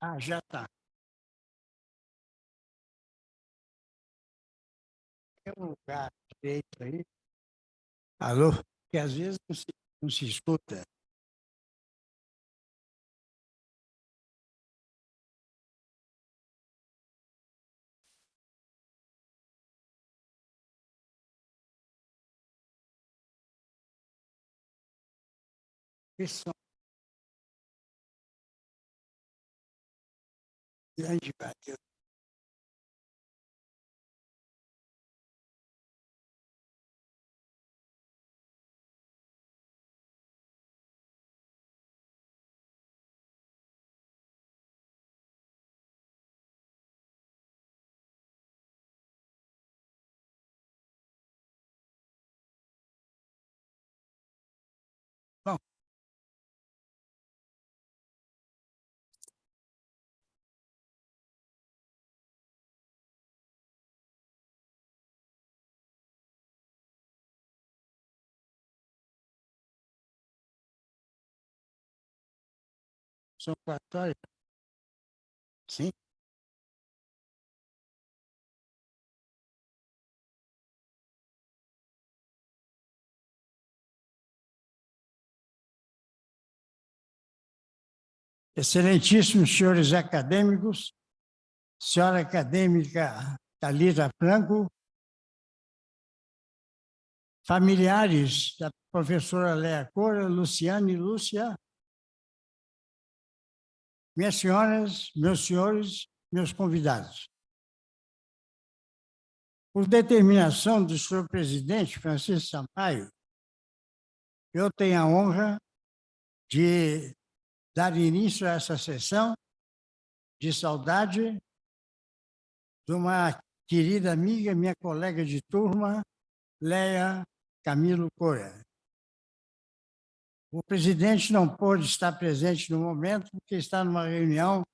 Ah, já está. Tem um lugar direito aí. Alô? Que às vezes não se escuta. Que som grande bateu. Bom, são 4 horas. Sim. Excelentíssimos senhores acadêmicos, senhora acadêmica Thalita Franco, familiares da professora Léa Cora, Luciane e Lúcia, minhas senhoras, meus senhores, meus convidados. Por determinação do senhor presidente Francisco Sampaio, eu tenho a honra de dar início a essa sessão de saudade de uma querida amiga, minha colega de turma, Léa Camilo Cora. O presidente não pôde estar presente no momento porque está numa reunião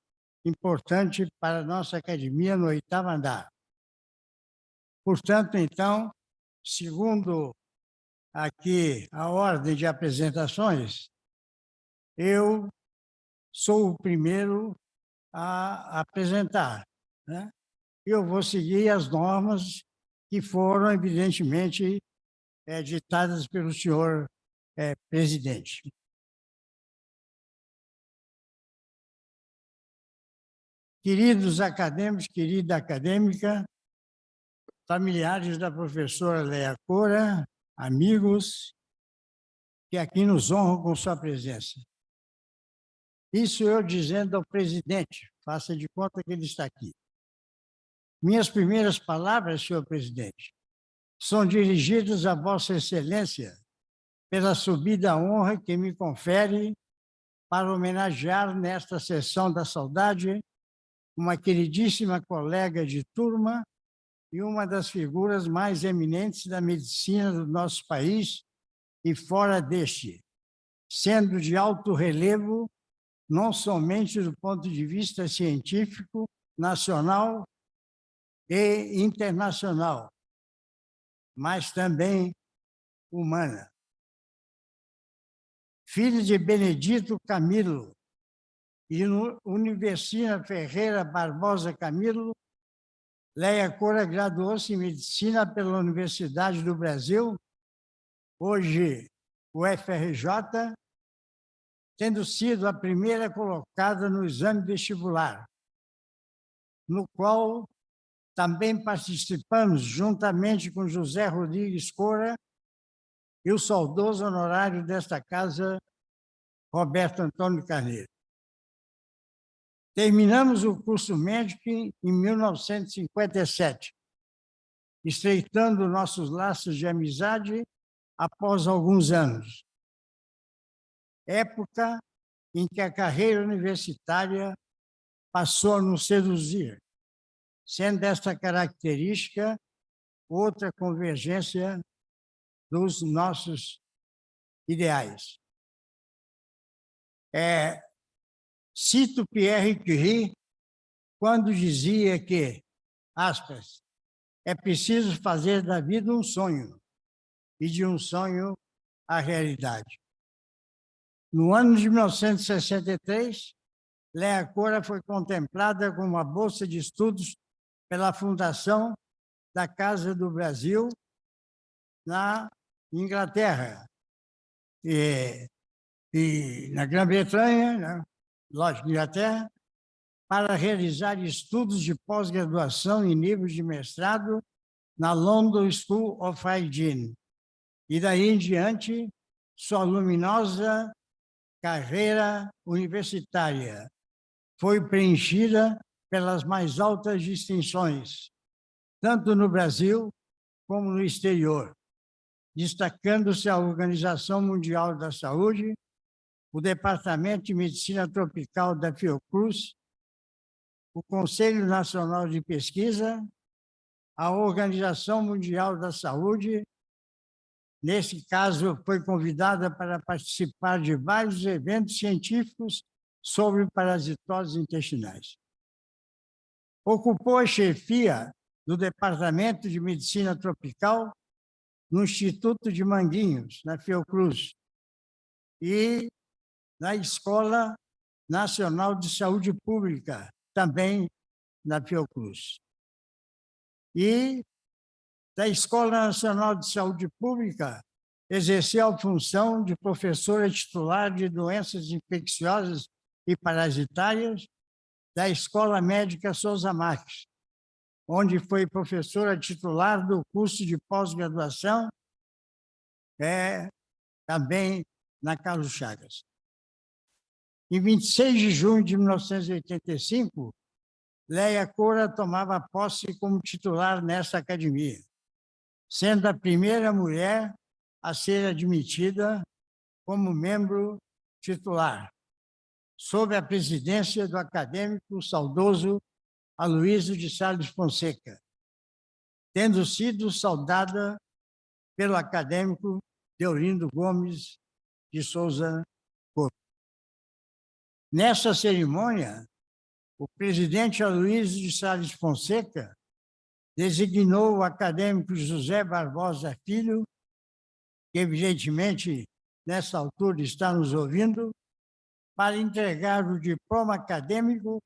importante para a nossa academia no 8º andar. Portanto, então, segundo aqui a ordem de apresentações, eu sou o primeiro a apresentar, né? Eu vou seguir as normas que foram, evidentemente, ditadas pelo senhor presidente. Queridos acadêmicos, querida acadêmica, familiares da professora Léa Cora, amigos que aqui nos honram com sua presença. Isso eu dizendo ao presidente, faça de conta que ele está aqui. Minhas primeiras palavras, senhor presidente, são dirigidas a Vossa Excelência pela subida honra que me confere para homenagear nesta sessão da saudade uma queridíssima colega de turma e uma das figuras mais eminentes da medicina do nosso país e fora deste, sendo de alto relevo não somente do ponto de vista científico, nacional e internacional, mas também humana. Filha de Benedito Camilo e Universina Ferreira Barbosa Camilo, Léa Cora graduou-se em Medicina pela Universidade do Brasil, hoje o UFRJ, tendo sido a primeira colocada no exame vestibular, no qual também participamos juntamente com José Rodrigues Cora e o saudoso honorário desta casa, Roberto Antônio Carneiro. Terminamos o curso médico em 1957, estreitando nossos laços de amizade após alguns anos. Época em que a carreira universitária passou a nos seduzir, sendo esta característica outra convergência dos nossos ideais. Cito Pierre Curie quando dizia que, aspas, é preciso fazer da vida um sonho e de um sonho a realidade. No ano de 1963, Léa Cora foi contemplada com uma bolsa de estudos pela Fundação da Casa do Brasil, na Inglaterra. E na Grã-Bretanha, né? Lógico, Inglaterra, para realizar estudos de pós-graduação em nível de mestrado na London School of Hygiene. E daí em diante, sua luminosa carreira universitária foi preenchida pelas mais altas distinções, tanto no Brasil como no exterior, destacando-se a Organização Mundial da Saúde, o Departamento de Medicina Tropical da Fiocruz, o Conselho Nacional de Pesquisa, a Organização Mundial da Saúde. Nesse caso, foi convidada para participar de vários eventos científicos sobre parasitoses intestinais. Ocupou a chefia do Departamento de Medicina Tropical no Instituto de Manguinhos, na Fiocruz, e na Escola Nacional de Saúde Pública, também na Fiocruz. E da Escola Nacional de Saúde Pública, exerceu a função de professora titular de doenças infecciosas e parasitárias da Escola Médica Souza Marques, onde foi professora titular do curso de pós-graduação, também na Carlos Chagas. Em 26 de junho de 1985, Léa Cora tomava posse como titular nessa academia, sendo a primeira mulher a ser admitida como membro titular, sob a presidência do acadêmico saudoso Aloysio de Sales Fonseca, tendo sido saudada pelo acadêmico Deolindo Gomes de Souza Couto. Nessa cerimônia, o presidente Aloysio de Sales Fonseca designou o acadêmico José Barbosa Filho, que evidentemente nessa altura está nos ouvindo, para entregar o diploma acadêmico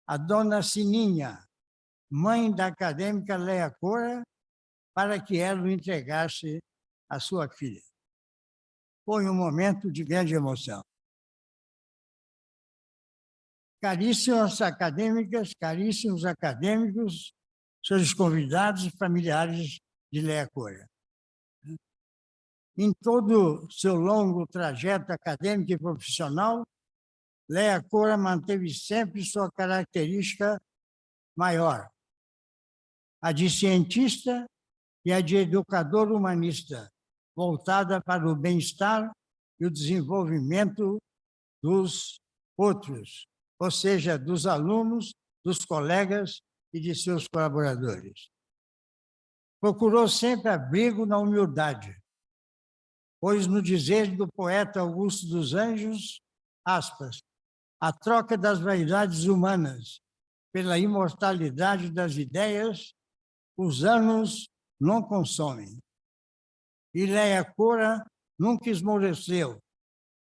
à dona Sininha, mãe da acadêmica Léa Cora, para que ela o entregasse à sua filha. Foi um momento de grande emoção. Caríssimas acadêmicas, caríssimos acadêmicos, seus convidados e familiares de Léa Cora. Em todo seu longo trajeto acadêmico e profissional, Léa Cora manteve sempre sua característica maior, a de cientista e a de educador humanista, voltada para o bem-estar e o desenvolvimento dos outros, ou seja, dos alunos, dos colegas e de seus colaboradores. Procurou sempre abrigo na humildade, pois, no dizer do poeta Augusto dos Anjos, aspas, a troca das vaidades humanas pela imortalidade das ideias, os anos não consomem. E Léa Cora nunca esmoreceu,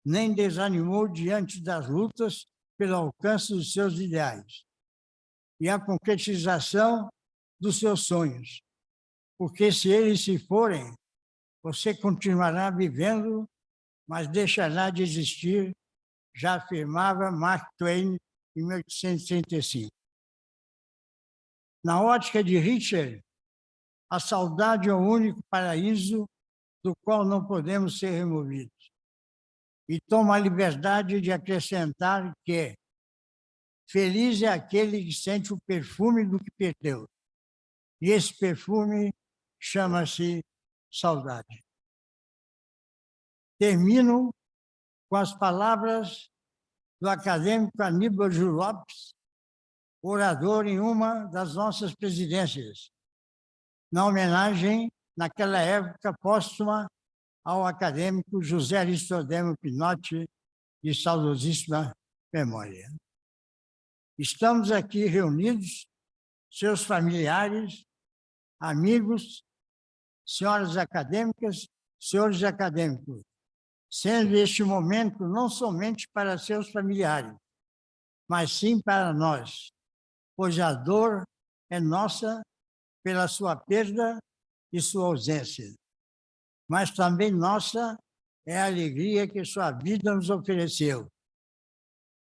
nem desanimou diante das lutas pelo alcance dos seus ideais e a concretização dos seus sonhos. Porque se eles se forem, você continuará vivendo, mas deixará de existir, já afirmava Mark Twain em 1865. Na ótica de Richard, a saudade é o único paraíso do qual não podemos ser removidos. E toma a liberdade de acrescentar que feliz é aquele que sente o perfume do que perdeu. E esse perfume chama-se saudade. Termino com as palavras do acadêmico Aníbal Júlio Lopes, orador em uma das nossas presidências, na homenagem, naquela época, póstuma ao acadêmico José Aristodemo Pinotti, de saudosíssima memória. Estamos aqui reunidos, seus familiares, amigos, senhoras acadêmicas, senhores acadêmicos, sendo este momento não somente para seus familiares, mas sim para nós, pois a dor é nossa pela sua perda e sua ausência, mas também nossa é a alegria que sua vida nos ofereceu.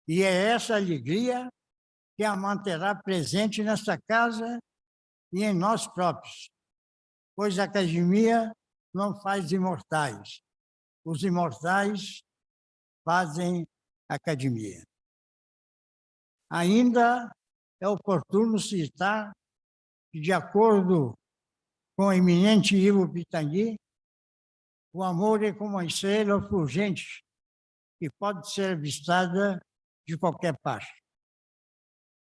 E é essa alegria que a manterá presente nesta casa e em nós próprios, pois a academia não faz imortais, os imortais fazem academia. Ainda é oportuno citar que, de acordo com o eminente Ivo Pitangui, o amor é como uma estrela fulgente que pode ser avistada de qualquer parte.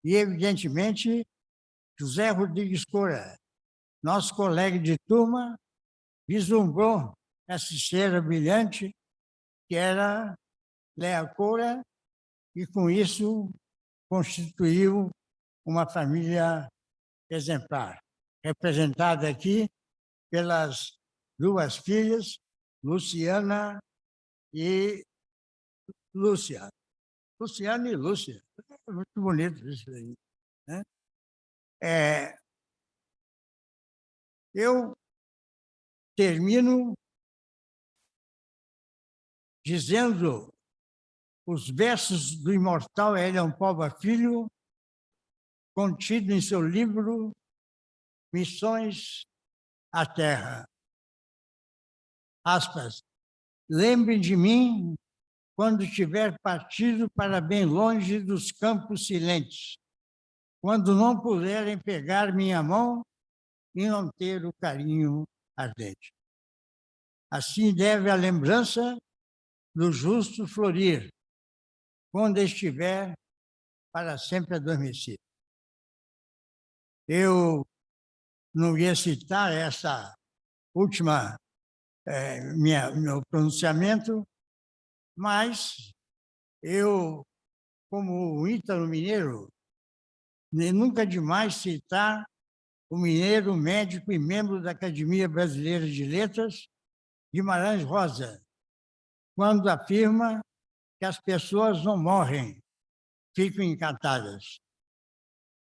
E, evidentemente, José Rodrigues Cora, nosso colega de turma, vislumbrou essa estrela brilhante que era Léa Cora e, com isso, constituiu uma família exemplar, representada aqui pelas duas filhas, Luciana e Lúcia. Luciana e Lúcia. É muito bonito isso aí, né? Eu termino dizendo os versos do imortal Elian Pova Filho, contido em seu livro Missões à Terra. Aspas. Lembre de mim quando tiver partido para bem longe dos campos silentes, quando não puderem pegar minha mão e não ter o carinho ardente. Assim deve a lembrança do justo florir, quando estiver para sempre adormecido. Eu não ia citar essa última meu pronunciamento, mas eu, como ítalo mineiro, nunca demais citar o mineiro, médico e membro da Academia Brasileira de Letras, Guimarães Rosa, quando afirma que as pessoas não morrem, ficam encantadas.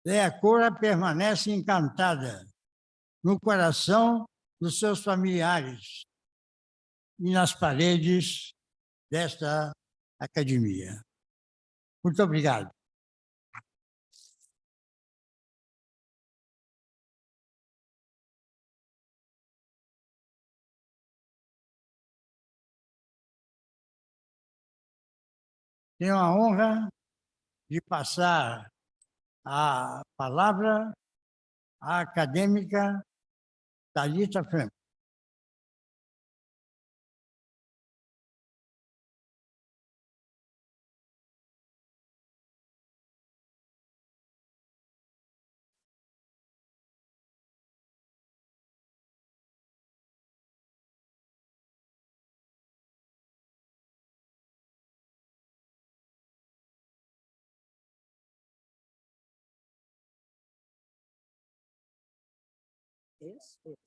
Léa Cora permanece encantada no coração dos seus familiares e nas paredes desta academia. Muito obrigado. Tenho a honra de passar a palavra à acadêmica Thalita Franco. Isso.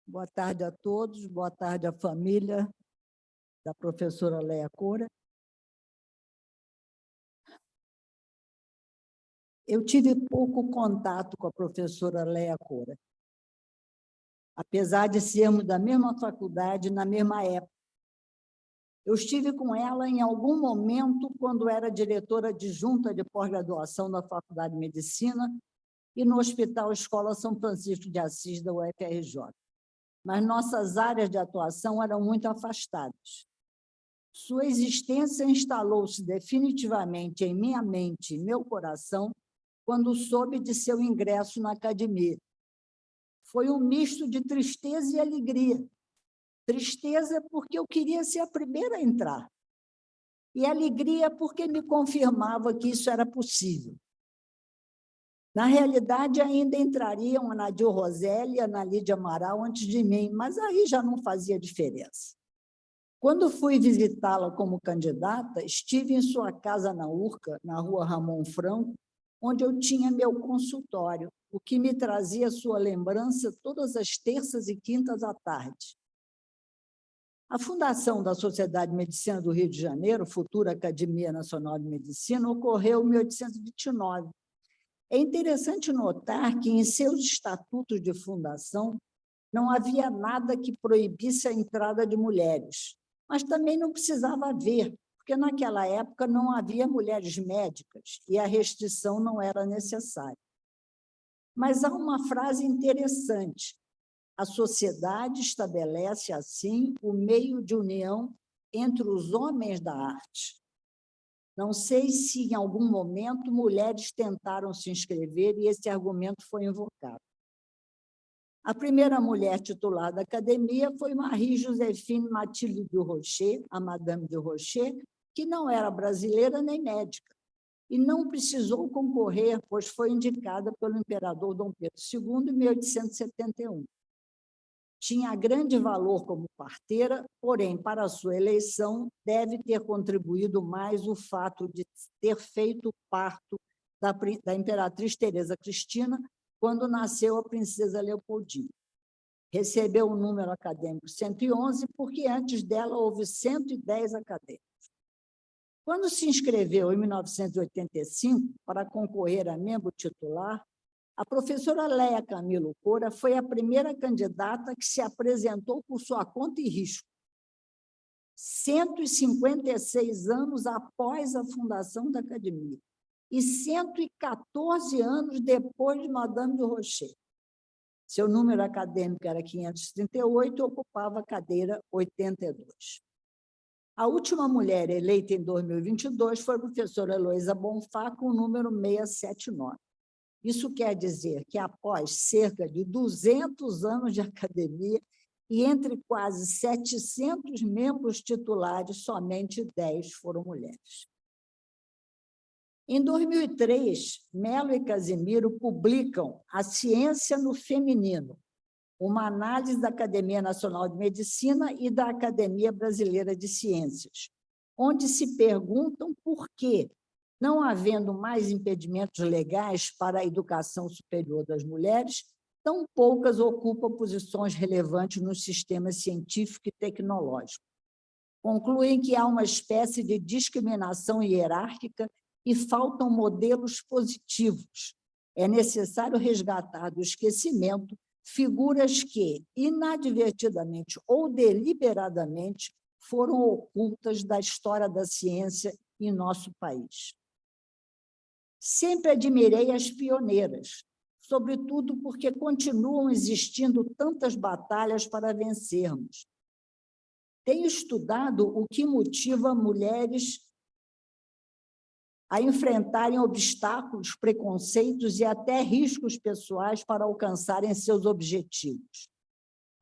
Boa tarde a todos, boa tarde à família da professora Léa Cora. Eu tive pouco contato com a professora Léa Cora, apesar de sermos da mesma faculdade na mesma época. Eu estive com ela em algum momento quando era diretora adjunta de pós-graduação da Faculdade de Medicina e no Hospital Escola São Francisco de Assis da UFRJ. Mas nossas áreas de atuação eram muito afastadas. Sua existência instalou-se definitivamente em minha mente e meu coração quando soube de seu ingresso na academia. Foi um misto de tristeza e alegria. Tristeza porque eu queria ser a primeira a entrar. E alegria porque me confirmava que isso era possível. Na realidade, ainda entrariam a Nadir Roselli e a Ana Lídia Amaral antes de mim, mas aí já não fazia diferença. Quando fui visitá-la como candidata, estive em sua casa na Urca, na rua Ramon Franco, onde eu tinha meu consultório, o que me trazia sua lembrança todas as terças e quintas à tarde. A fundação da Sociedade de Medicina do Rio de Janeiro, futura Academia Nacional de Medicina, ocorreu em 1829. É interessante notar que, em seus estatutos de fundação, não havia nada que proibisse a entrada de mulheres, mas também não precisava haver, porque naquela época não havia mulheres médicas e a restrição não era necessária. Mas há uma frase interessante: a sociedade estabelece, assim, o meio de união entre os homens da arte. Não sei se, em algum momento, mulheres tentaram se inscrever e esse argumento foi invocado. A primeira mulher titular da academia foi Marie-Joséphine Mathilde de Rocher, a Madame de Rocher, que não era brasileira nem médica, e não precisou concorrer, pois foi indicada pelo imperador Dom Pedro II em 1871. Tinha grande valor como parteira, porém, para a sua eleição, deve ter contribuído mais o fato de ter feito o parto da imperatriz Teresa Cristina, quando nasceu a princesa Leopoldina. Recebeu o número acadêmico 111, porque antes dela houve 110 acadêmicos. Quando se inscreveu, em 1985, para concorrer a membro titular, a professora Leia Camilo Cora foi a primeira candidata que se apresentou por sua conta e risco, 156 anos após a fundação da academia e 114 anos depois de Madame de Rocher. Seu número acadêmico era 538 e ocupava a cadeira 82. A última mulher eleita em 2022 foi a professora Heloísa Bonfá, com o número 679. Isso quer dizer que, após cerca de 200 anos de academia e entre quase 700 membros titulares, somente 10 foram mulheres. Em 2003, Mello e Casimiro publicam A Ciência no Feminino, uma análise da Academia Nacional de Medicina e da Academia Brasileira de Ciências, onde se perguntam por que, não havendo mais impedimentos legais para a educação superior das mulheres, tão poucas ocupam posições relevantes nos sistemas científico e tecnológico. Concluem que há uma espécie de discriminação hierárquica e faltam modelos positivos. É necessário resgatar do esquecimento figuras que, inadvertidamente ou deliberadamente, foram ocultas da história da ciência em nosso país. Sempre admirei as pioneiras, sobretudo porque continuam existindo tantas batalhas para vencermos. Tenho estudado o que motiva mulheres a enfrentarem obstáculos, preconceitos e até riscos pessoais para alcançarem seus objetivos.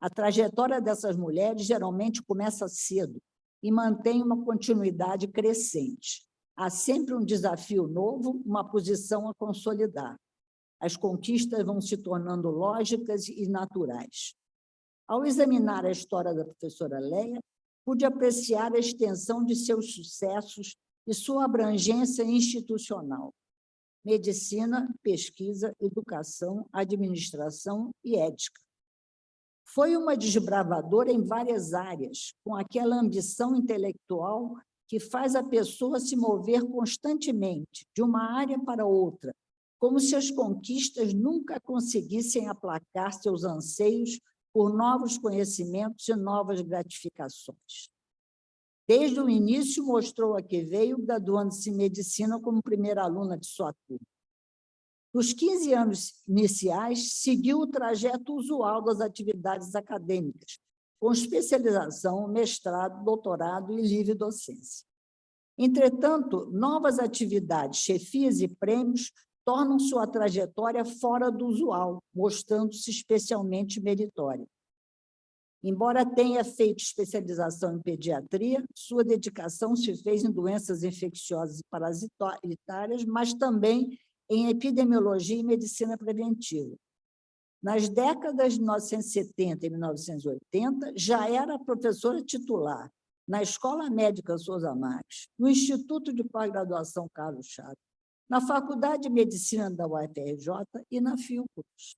A trajetória dessas mulheres geralmente começa cedo e mantém uma continuidade crescente. Há sempre um desafio novo, uma posição a consolidar. As conquistas vão se tornando lógicas e naturais. Ao examinar a história da professora Leia, pude apreciar a extensão de seus sucessos e sua abrangência institucional: medicina, pesquisa, educação, administração e ética. Foi uma desbravadora em várias áreas, com aquela ambição intelectual que faz a pessoa se mover constantemente de uma área para outra, como se as conquistas nunca conseguissem aplacar seus anseios por novos conhecimentos e novas gratificações. Desde o início, mostrou a que veio, graduando-se em medicina como primeira aluna de sua turma. Nos 15 anos iniciais, seguiu o trajeto usual das atividades acadêmicas, com especialização, mestrado, doutorado e livre docência. Entretanto, novas atividades, chefias e prêmios tornam sua trajetória fora do usual, mostrando-se especialmente meritória. Embora tenha feito especialização em pediatria, sua dedicação se fez em doenças infecciosas e parasitárias, mas também em epidemiologia e medicina preventiva. Nas décadas de 1970 e 1980, já era professora titular na Escola Médica Souza Marques, no Instituto de Pós-Graduação Carlos Chagas, na Faculdade de Medicina da UFRJ e na Fiocruz.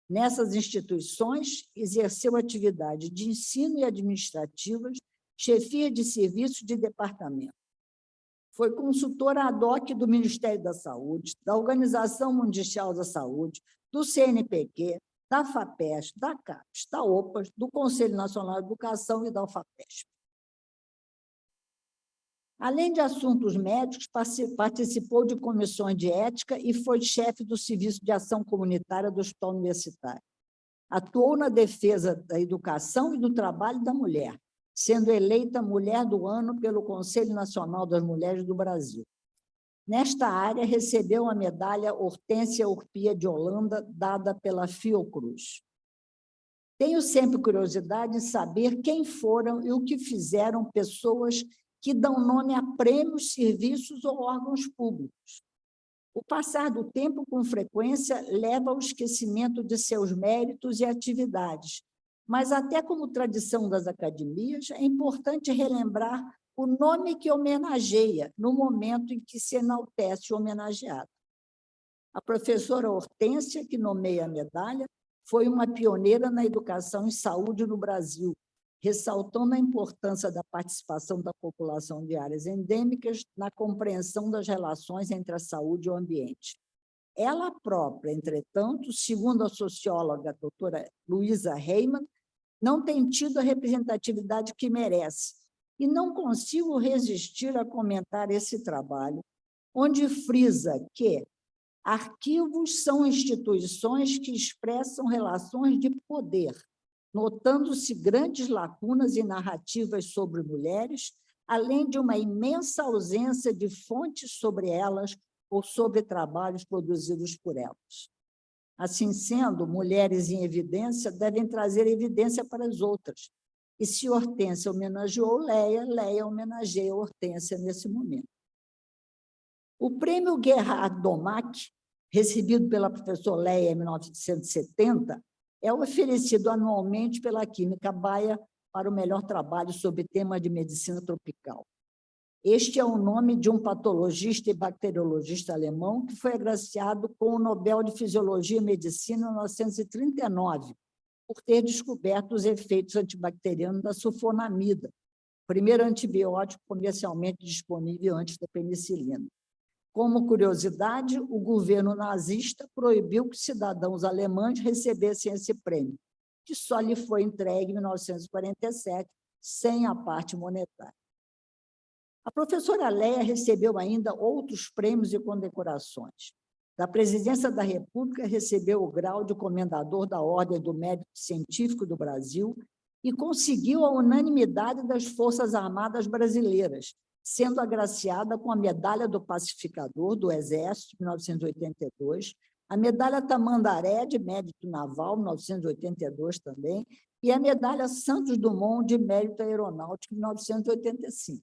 Nessas instituições, exerceu atividade de ensino e administrativas, chefia de serviço de departamento. Foi consultora ad hoc do Ministério da Saúde, da Organização Mundial da Saúde, do CNPq, da FAPESP, da CAPES, da OPAS, do Conselho Nacional de Educação e da UFAPESP. Além de assuntos médicos, participou de comissões de ética e foi chefe do Serviço de Ação Comunitária do Hospital Universitário. Atuou na defesa da educação e do trabalho da mulher, sendo eleita Mulher do Ano pelo Conselho Nacional das Mulheres do Brasil. Nesta área, recebeu a medalha Hortência Urpia de Holanda, dada pela Fiocruz. Tenho sempre curiosidade em saber quem foram e o que fizeram pessoas que dão nome a prêmios, serviços ou órgãos públicos. O passar do tempo, com frequência, leva ao esquecimento de seus méritos e atividades, mas até como tradição das academias, é importante relembrar o nome que homenageia no momento em que se enaltece o homenageado. A professora Hortência, que nomeia a medalha, foi uma pioneira na educação em saúde no Brasil, ressaltando a importância da participação da população de áreas endêmicas na compreensão das relações entre a saúde e o ambiente. Ela própria, entretanto, segundo a socióloga doutora Luísa Reimann, não tem tido a representatividade que merece, e não consigo resistir a comentar esse trabalho, onde frisa que arquivos são instituições que expressam relações de poder, notando-se grandes lacunas e narrativas sobre mulheres, além de uma imensa ausência de fontes sobre elas ou sobre trabalhos produzidos por elas. Assim sendo, mulheres em evidência devem trazer evidência para as outras. E se Hortência homenageou Leia, Leia homenageia Hortência nesse momento. O prêmio Gerhard Domack, recebido pela professora Leia em 1970, é oferecido anualmente pela Química Bayer para o melhor trabalho sobre tema de medicina tropical. Este é o nome de um patologista e bacteriologista alemão que foi agraciado com o Nobel de Fisiologia e Medicina em 1939, por ter descoberto os efeitos antibacterianos da sulfonamida, primeiro antibiótico comercialmente disponível antes da penicilina. Como curiosidade, o governo nazista proibiu que cidadãos alemães recebessem esse prêmio, que só lhe foi entregue em 1947, sem a parte monetária. A professora Leia recebeu ainda outros prêmios e condecorações. Da Presidência da República, recebeu o grau de Comendador da Ordem do Mérito Científico do Brasil e conseguiu a unanimidade das Forças Armadas Brasileiras, sendo agraciada com a Medalha do Pacificador do Exército, de 1982, a Medalha Tamandaré de Mérito Naval, 1982 também, e a Medalha Santos Dumont de Mérito Aeronáutico, de 1985.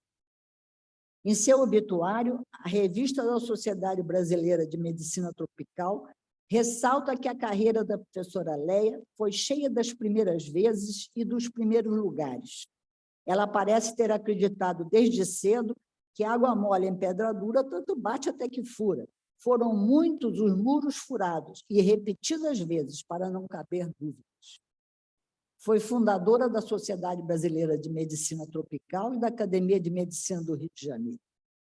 Em seu obituário, a Revista da Sociedade Brasileira de Medicina Tropical ressalta que a carreira da professora Leia foi cheia das primeiras vezes e dos primeiros lugares. Ela parece ter acreditado desde cedo que água mole em pedra dura tanto bate até que fura. Foram muitos os muros furados e repetidas vezes para não caber dúvidas. Foi fundadora da Sociedade Brasileira de Medicina Tropical e da Academia de Medicina do Rio de Janeiro.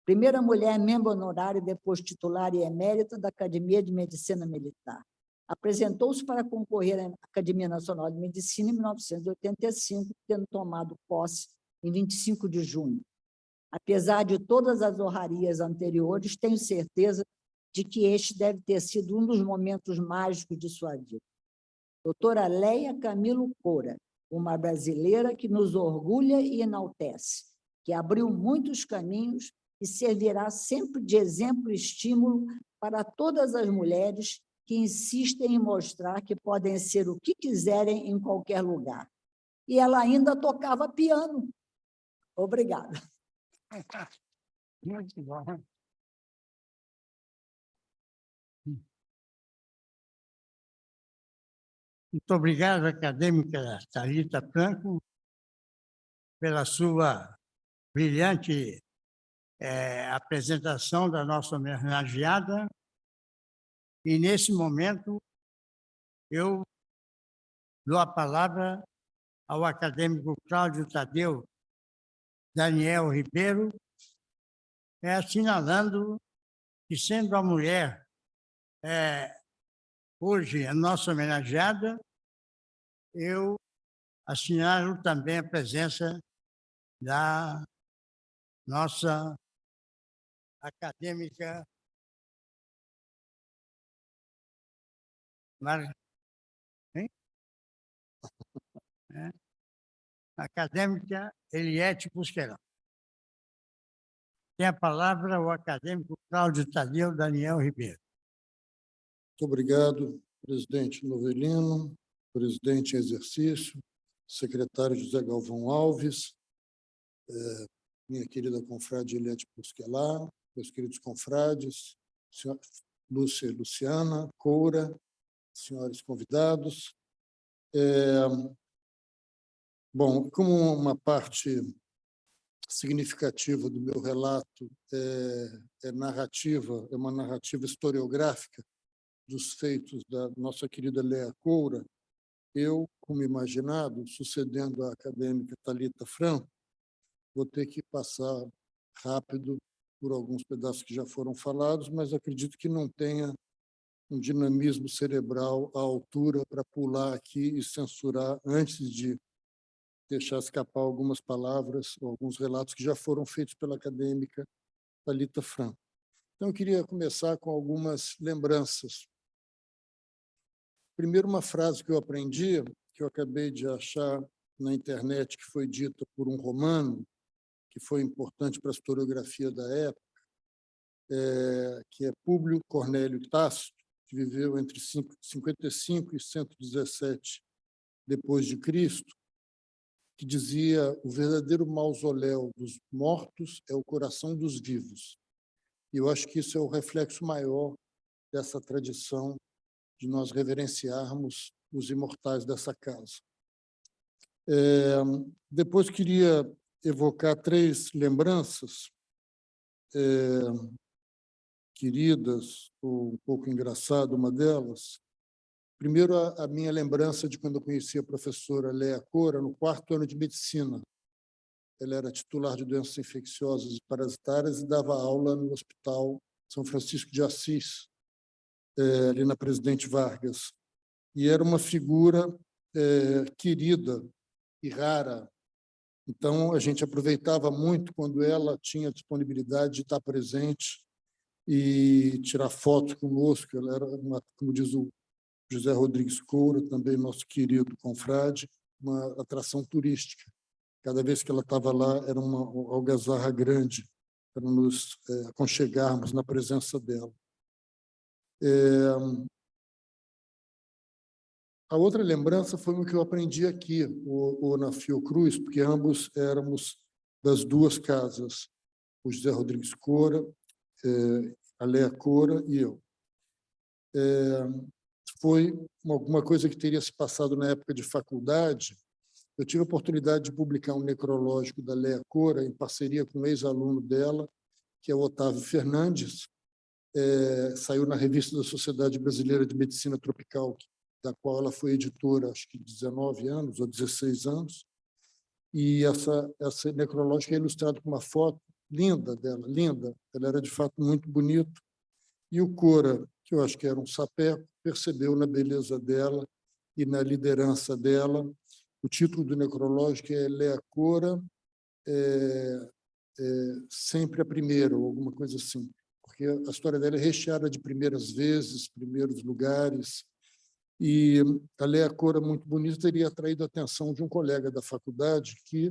Primeira mulher membro honorária e depois titular e emérita da Academia de Medicina Militar. Apresentou-se para concorrer à Academia Nacional de Medicina em 1985, tendo tomado posse em 25 de junho. Apesar de todas as honrarias anteriores, tenho certeza de que este deve ter sido um dos momentos mágicos de sua vida. Doutora Leia Camilo Coura, uma brasileira que nos orgulha e enaltece, que abriu muitos caminhos e servirá sempre de exemplo e estímulo para todas as mulheres que insistem em mostrar que podem ser o que quiserem em qualquer lugar. E ela ainda tocava piano. Obrigada. Muito bom. Muito obrigado, acadêmica Thalita Franco, pela sua brilhante apresentação da nossa homenageada. E, nesse momento, eu dou a palavra ao acadêmico Cláudio Tadeu Daniel Ribeiro, assinalando que, sendo a mulher hoje a nossa homenageada, eu assinalo também a presença da nossa acadêmica acadêmica Eliete Pusquerão. Tem a palavra o acadêmico Cláudio Tadeu Daniel Ribeiro. Muito obrigado, presidente Novelino, presidente em exercício, secretário José Galvão Alves, minha querida confrade Eliete Pusquelá, meus queridos confrades, Lúcia e Luciana, Coura, senhores convidados. Bom, como uma parte significativa do meu relato é uma narrativa historiográfica dos feitos da nossa querida Léa Coura, eu, como imaginado, sucedendo a acadêmica Thalita Franco, vou ter que passar rápido por alguns pedaços que já foram falados, mas acredito que não tenha um dinamismo cerebral à altura para pular aqui e censurar antes de deixar escapar algumas palavras, alguns relatos que já foram feitos pela acadêmica Thalita Franco. Então, eu queria começar com algumas lembranças. Primeiro, uma frase que eu aprendi, que eu acabei de achar na internet, que foi dita por um romano, que foi importante para a historiografia da época, que é Públio Cornélio Tácito, que viveu entre 55 e 117 depois de Cristo, que dizia: o verdadeiro mausoléu dos mortos é o coração dos vivos. E eu acho que isso é o reflexo maior dessa tradição de nós reverenciarmos os imortais dessa casa. Depois queria evocar 3 lembranças queridas, ou um pouco engraçada uma delas. Primeiro, a minha lembrança de quando eu conheci a professora Léa Coura, no 4º ano de medicina. Ela era titular de doenças infecciosas e parasitárias e dava aula no Hospital São Francisco de Assis, ali na Presidente Vargas. E era uma figura querida e rara. Então, a gente aproveitava muito quando ela tinha disponibilidade de estar presente e tirar fotos conosco. Ela era, como diz o José Rodrigues Coura, também nosso querido confrade, uma atração turística. Cada vez que ela estava lá, era uma algazarra grande para nos aconchegarmos na presença dela. A outra lembrança foi o que eu aprendi aqui, ou na Fiocruz, porque ambos éramos das 2 casas, o José Rodrigues Coura, a Léa Coura e eu. Foi alguma coisa que teria se passado na época de faculdade. Eu tive a oportunidade de publicar um necrológico da Léa Coura, em parceria com um ex-aluno dela, que é o Otávio Fernandes. Saiu na revista da Sociedade Brasileira de Medicina Tropical, da qual ela foi editora, acho que 19 anos ou 16 anos. E essa necrológica é ilustrada com uma foto linda dela, linda. Ela era, de fato, muito bonita. E o Coura, que eu acho que era um sapeco, percebeu na beleza dela e na liderança dela. O título do necrológico é Léa Coura, sempre a primeira, ou alguma coisa assim, porque a história dela é recheada de primeiras vezes, primeiros lugares. E a Léa Coura, muito bonita, teria atraído a atenção de um colega da faculdade que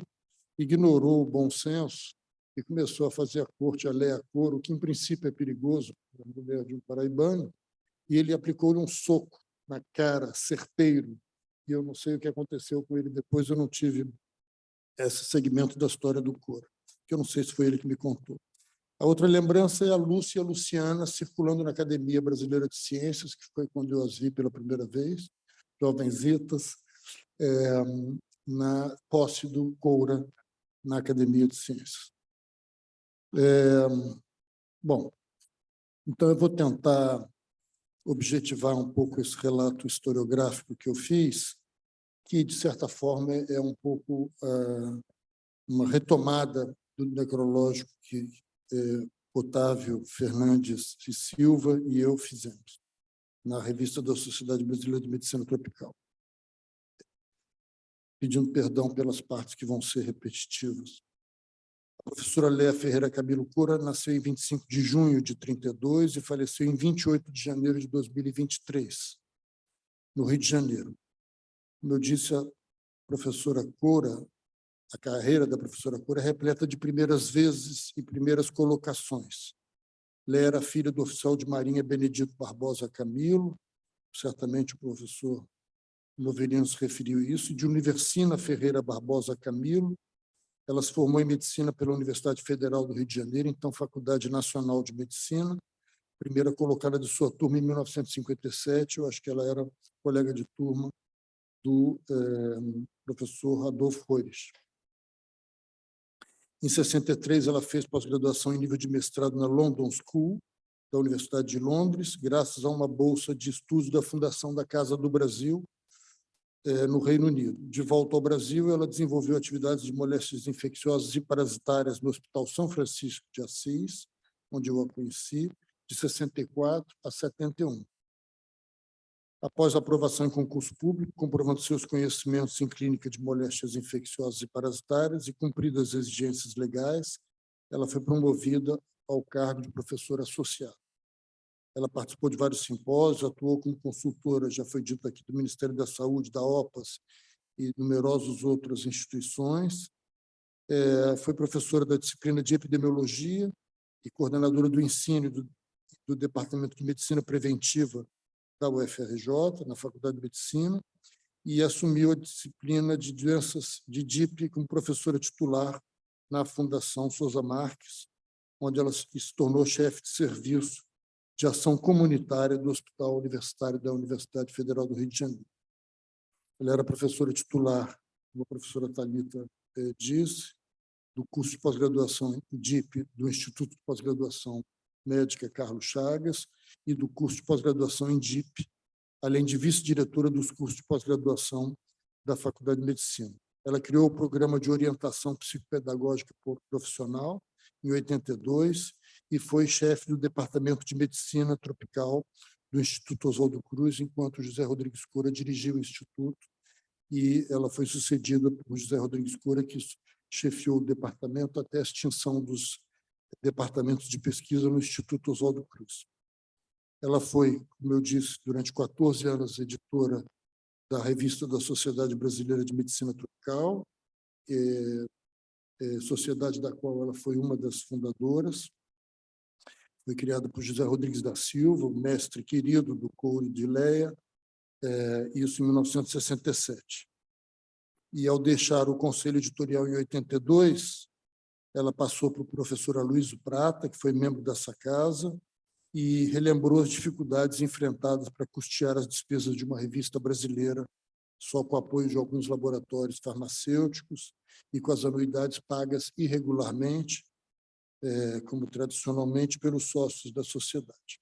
ignorou o bom senso e começou a fazer a corte a Léa Coura, o que, em princípio, é perigoso para a mulher de um paraibano, e ele aplicou-lhe um soco na cara, certeiro, e eu não sei o que aconteceu com ele depois, eu não tive esse segmento da história do Coura, que eu não sei se foi ele que me contou. A outra lembrança é a Lúcia e a Luciana circulando na Academia Brasileira de Ciências, que foi quando eu as vi pela primeira vez, jovenzitas, na posse do Coura na Academia de Ciências. Bom, então eu vou tentar objetivar um pouco esse relato historiográfico que eu fiz, que, de certa forma, é um pouco uma retomada do necrológico que Otávio Fernandes e Silva e eu fizemos na revista da Sociedade Brasileira de Medicina Tropical, pedindo perdão pelas partes que vão ser repetitivas. A professora Léa Ferreira Camilo Cura nasceu em 25 de junho de 32 e faleceu em 28 de janeiro de 2023, no Rio de Janeiro. Como eu disse, a professora Cura, a carreira da professora Cura é repleta de primeiras vezes e primeiras colocações. Léa era filha do oficial de marinha Benedito Barbosa Camilo, certamente o professor Novelino se referiu a isso, de Universina Ferreira Barbosa Camilo. Ela se formou em medicina pela Universidade Federal do Rio de Janeiro, então Faculdade Nacional de Medicina, primeira colocada de sua turma em 1957. Eu acho que ela era colega de turma do professor Adolfo Roires. Em 63, ela fez pós-graduação em nível de mestrado na London School, da Universidade de Londres, graças a uma bolsa de estudos da Fundação da Casa do Brasil, no Reino Unido. De volta ao Brasil, ela desenvolveu atividades de moléstias infecciosas e parasitárias no Hospital São Francisco de Assis, onde eu a conheci, de 64 a 71. Após a aprovação em concurso público, comprovando seus conhecimentos em clínica de moléstias infecciosas e parasitárias e cumpridas as exigências legais, ela foi promovida ao cargo de professora associada. Ela participou de vários simpósios, atuou como consultora, já foi dito aqui, do Ministério da Saúde, da OPAS e numerosas outras instituições. Foi professora da disciplina de epidemiologia e coordenadora do ensino do Departamento de Medicina Preventiva da UFRJ, na Faculdade de Medicina, e assumiu a disciplina de doenças de DIP como professora titular na Fundação Sousa Marques, onde ela se tornou chefe de serviço de ação comunitária do Hospital Universitário da Universidade Federal do Rio de Janeiro. Ela era professora titular, como a professora Thalita disse, do curso de pós-graduação em DIP do Instituto de Pós-Graduação Médica Carlos Chagas e do curso de pós-graduação em DIP, além de vice-diretora dos cursos de pós-graduação da Faculdade de Medicina. Ela criou o programa de orientação psicopedagógica profissional em 82 e foi chefe do Departamento de Medicina Tropical do Instituto Oswaldo Cruz, enquanto José Rodrigues Cura dirigiu o Instituto, e ela foi sucedida por José Rodrigues Cura, que chefiou o departamento até a extinção dos departamentos de pesquisa no Instituto Oswaldo Cruz. Ela foi, como eu disse, durante 14 anos editora da Revista da Sociedade Brasileira de Medicina Tropical, sociedade da qual ela foi uma das fundadoras. Foi criada por José Rodrigues da Silva, o mestre querido do couro de Léa, isso em 1967. E, ao deixar o conselho editorial em 82, ela passou para o professor Aloysio Prata, que foi membro dessa casa, e relembrou as dificuldades enfrentadas para custear as despesas de uma revista brasileira, só com o apoio de alguns laboratórios farmacêuticos e com as anuidades pagas irregularmente, como tradicionalmente pelos sócios da sociedade.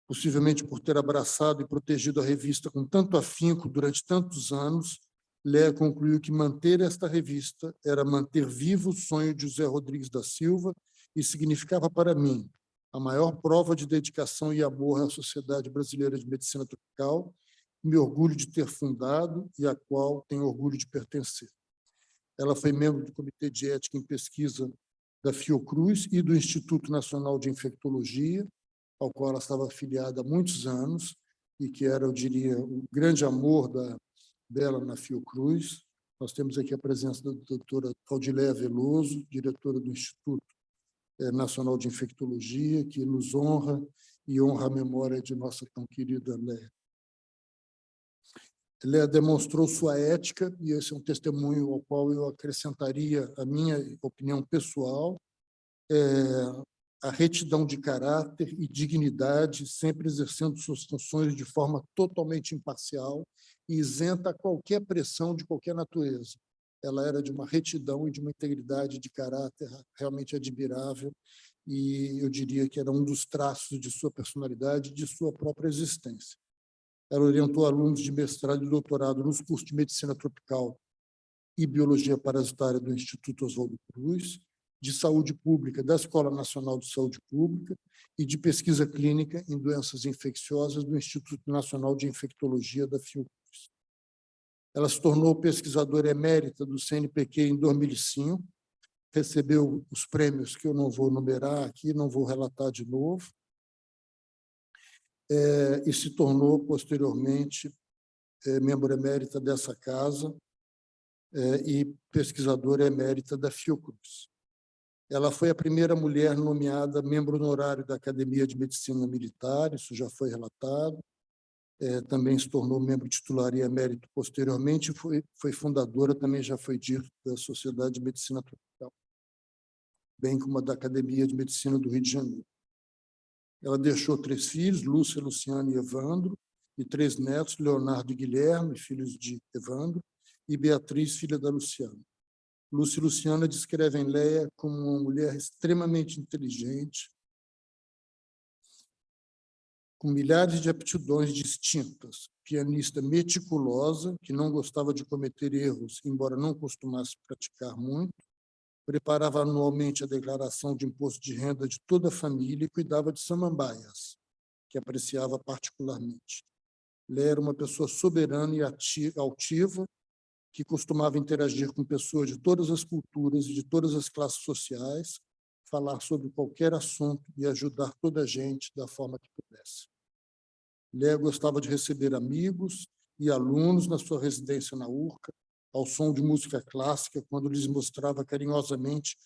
Possivelmente por ter abraçado e protegido a revista com tanto afinco durante tantos anos, Léa concluiu que manter esta revista era manter vivo o sonho de José Rodrigues da Silva e significava para mim a maior prova de dedicação e amor à Sociedade Brasileira de Medicina Tropical, me orgulho de ter fundado e à qual tenho orgulho de pertencer. Ela foi membro do Comitê de Ética em Pesquisa da Fiocruz e do Instituto Nacional de Infectologia, ao qual ela estava afiliada há muitos anos, e que era, eu diria, o grande amor dela na Fiocruz. Nós temos aqui a presença da doutora Audiléia Veloso, diretora do Instituto Nacional de Infectologia, que nos honra e honra a memória de nossa tão querida Léa. Léa demonstrou sua ética, e esse é um testemunho ao qual eu acrescentaria a minha opinião pessoal, a retidão de caráter e dignidade, sempre exercendo suas funções de forma totalmente imparcial e isenta a qualquer pressão de qualquer natureza. Ela era de uma retidão e de uma integridade de caráter realmente admirável, e eu diria que era um dos traços de sua personalidade e de sua própria existência. Ela orientou alunos de mestrado e doutorado nos cursos de Medicina Tropical e Biologia Parasitária do Instituto Oswaldo Cruz, de Saúde Pública da Escola Nacional de Saúde Pública e de Pesquisa Clínica em Doenças Infecciosas do Instituto Nacional de Infectologia da Fiocruz. Ela se tornou pesquisadora emérita do CNPq em 2005, recebeu os prêmios que eu não vou numerar aqui, não vou relatar de novo, e se tornou, posteriormente, membro emérita dessa casa e pesquisadora emérita da Fiocruz. Ela foi a primeira mulher nomeada membro honorário da Academia de Medicina Militar, isso já foi relatado. Também se tornou membro titular e emérito posteriormente, foi fundadora, também já foi dito, da Sociedade de Medicina Tropical, bem como a da Academia de Medicina do Rio de Janeiro. Ela deixou 3 filhos, Lúcia, Luciano e Evandro, e 3 netos, Leonardo e Guilherme, filhos de Evandro, e Beatriz, filha da Luciana. Lúcia e Luciana descrevem Leia como uma mulher extremamente inteligente, com milhares de aptidões distintas, pianista meticulosa, que não gostava de cometer erros, embora não costumasse praticar muito, preparava anualmente a declaração de imposto de renda de toda a família e cuidava de samambaias, que apreciava particularmente. Leia era uma pessoa soberana e altiva, que costumava interagir com pessoas de todas as culturas e de todas as classes sociais, falar sobre qualquer assunto e ajudar toda a gente da forma que pudesse. Leia gostava de receber amigos e alunos na sua residência na URCA, ao som de música clássica, quando lhes mostrava carinhosamente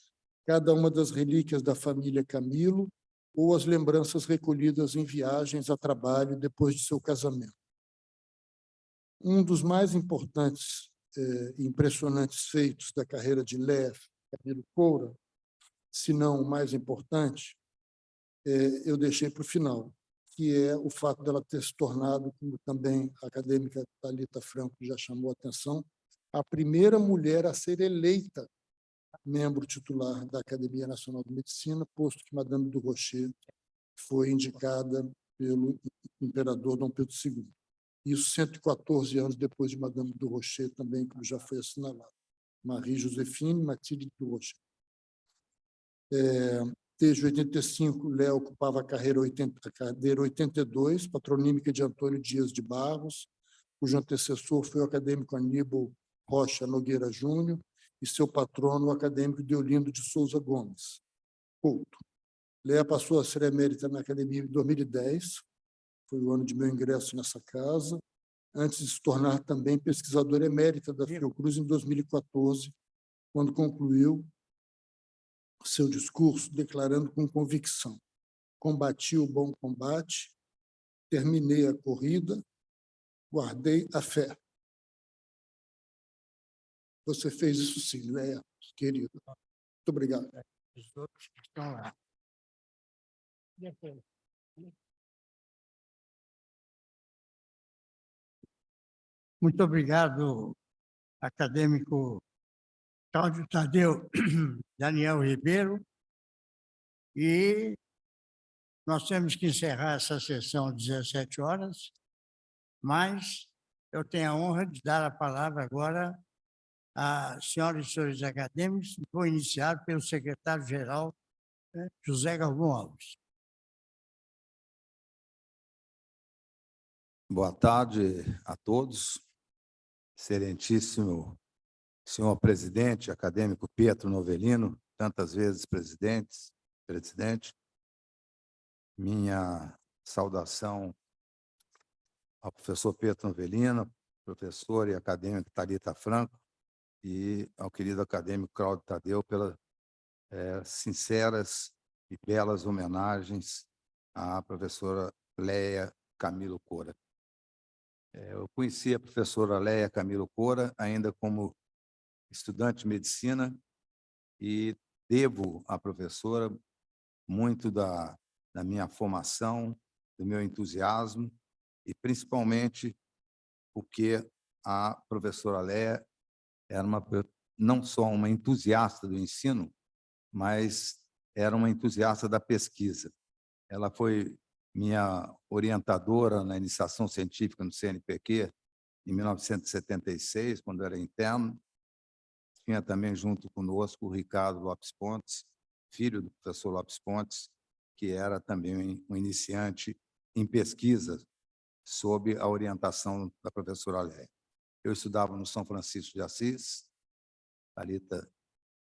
cada uma das relíquias da família Camilo ou as lembranças recolhidas em viagens a trabalho depois de seu casamento. Um dos mais importantes e impressionantes feitos da carreira de Leia Camilo Coura, se não o mais importante, eu deixei para o final, que é o fato dela ter se tornado, como também a acadêmica Thalita Franco já chamou a atenção, a primeira mulher a ser eleita membro titular da Academia Nacional de Medicina, posto que Madame du Rocher foi indicada pelo imperador Dom Pedro II. Isso 114 anos depois de Madame du Rocher, também, como já foi assinalado. Marie-Joséphine Mathilde du Rocher. Desde 85, Léa ocupava a cadeira 82, patronímica de Antônio Dias de Barros, cujo antecessor foi o acadêmico Aníbal Rocha Nogueira Júnior, e seu patrono, o acadêmico Deolindo de Souza Gomes Couto. Léa passou a ser emérita na academia em 2010, foi o ano de meu ingresso nessa casa, antes de se tornar também pesquisadora emérita da Fiocruz em 2014, quando concluiu seu discurso declarando com convicção: combati o bom combate, terminei a corrida, guardei a fé. Você fez isso sim, Léa, querido. Muito obrigado. Os outros que estão lá. Muito obrigado, acadêmico Cláudio Tadeu Daniel Ribeiro. E nós temos que encerrar essa sessão às 17 horas, mas eu tenho a honra de dar a palavra agora às senhoras e senhores acadêmicos, vou iniciar pelo secretário-geral, José Galvão Alves. Boa tarde a todos. Excelentíssimo senhor presidente, acadêmico Pietro Novellino, tantas vezes presidente, minha saudação ao professor Pietro Novellino, professor e acadêmico Thalita Franco, e ao querido acadêmico Cláudio Tadeu pelas sinceras e belas homenagens à professora Leia Camilo Coura. Eu conheci a professora Leia Camilo Coura ainda como estudante de medicina e devo à professora muito da minha formação, do meu entusiasmo e principalmente porque a professora Leia era não só uma entusiasta do ensino, mas era uma entusiasta da pesquisa. Ela foi minha orientadora na iniciação científica no CNPq, em 1976, quando era interno. Tinha também junto conosco o Ricardo Lopes Pontes, filho do professor Lopes Pontes, que era também um iniciante em pesquisa sob a orientação da professora Léia. Eu estudava no São Francisco de Assis, Thalita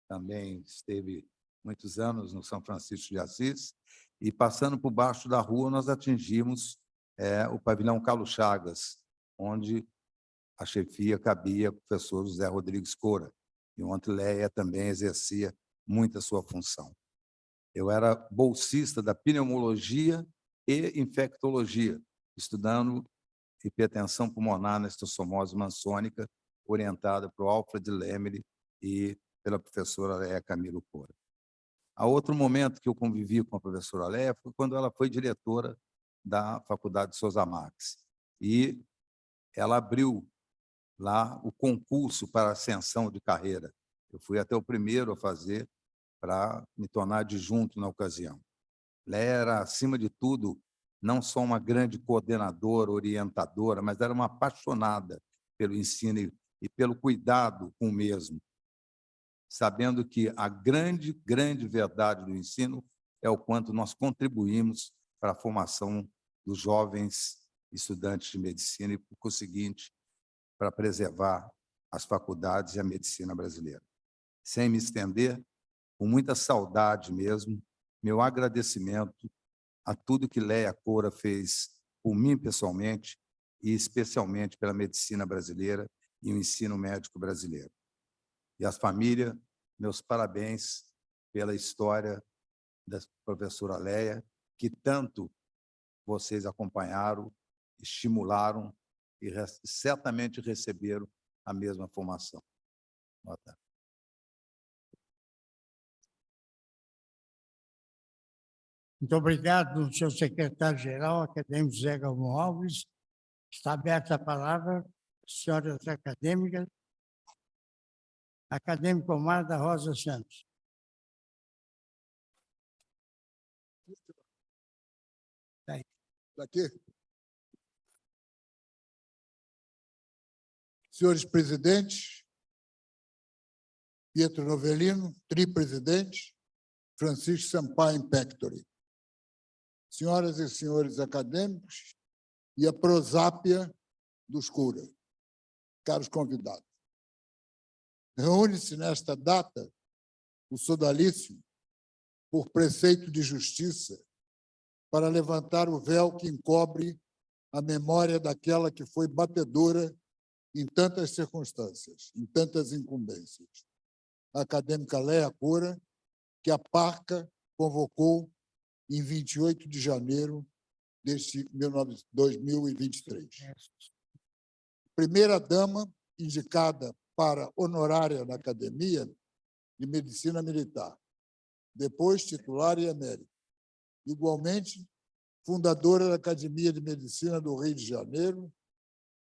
também esteve muitos anos no São Francisco de Assis, e passando por baixo da rua nós atingimos o pavilhão Carlos Chagas, onde a chefia cabia ao professor José Rodrigues Coura, e onde Léia também exercia muito a sua função. Eu era bolsista da pneumologia e infectologia, estudando hipertensão pulmonar na estossomose mansônica, orientada por Alfred Lemery e pela professora Léia Camilo Coura. Há outro momento que eu convivi com a professora Léia foi quando ela foi diretora da Faculdade de Souza Marques. E ela abriu lá o concurso para ascensão de carreira. Eu fui até o primeiro a fazer para me tornar adjunto na ocasião. Léia era, acima de tudo, não só uma grande coordenadora, orientadora, mas era uma apaixonada pelo ensino e pelo cuidado com o mesmo, sabendo que a grande verdade do ensino é o quanto nós contribuímos para a formação dos jovens estudantes de medicina e, por conseguinte, para preservar as faculdades e a medicina brasileira. Sem me estender, com muita saudade mesmo, meu agradecimento a tudo que Léia Coura fez por mim pessoalmente e especialmente pela medicina brasileira e o ensino médico brasileiro. E as famílias, meus parabéns pela história da professora Léia, que tanto vocês acompanharam, estimularam e certamente receberam a mesma formação. Boa tarde. Muito obrigado, senhor secretário-geral, acadêmico José Galvão Alves. Está aberta a palavra, senhoras acadêmicas. Acadêmico Omar da Rosa Santos. Daqui. Senhores presidentes, Pietro Novellino, tripresidente, Francisco Sampaio Pectori. Senhoras e senhores acadêmicos e a prosápia dos Coura, caros convidados. Reúne-se nesta data o sodalício por preceito de justiça para levantar o véu que encobre a memória daquela que foi batedora em tantas circunstâncias, em tantas incumbências. A acadêmica Léia Coura, que a Parca convocou em 28 de janeiro deste 2023. Primeira-dama indicada para honorária na Academia de Medicina Militar, depois titular e emérito. Igualmente, fundadora da Academia de Medicina do Rio de Janeiro,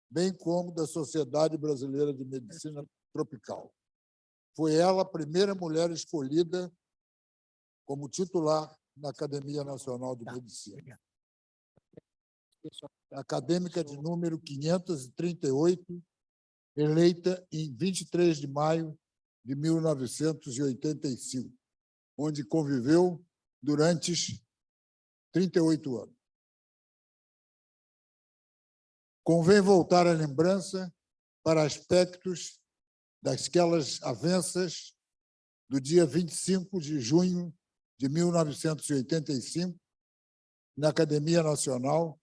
bem como da Sociedade Brasileira de Medicina Tropical. Foi ela a primeira mulher escolhida como titular na Academia Nacional de Medicina. Acadêmica de número 538, eleita em 23 de maio de 1985, onde conviveu durante 38 anos. Convém voltar a lembrança para aspectos daquelas avanças do dia 25 de junho de 1985, na Academia Nacional,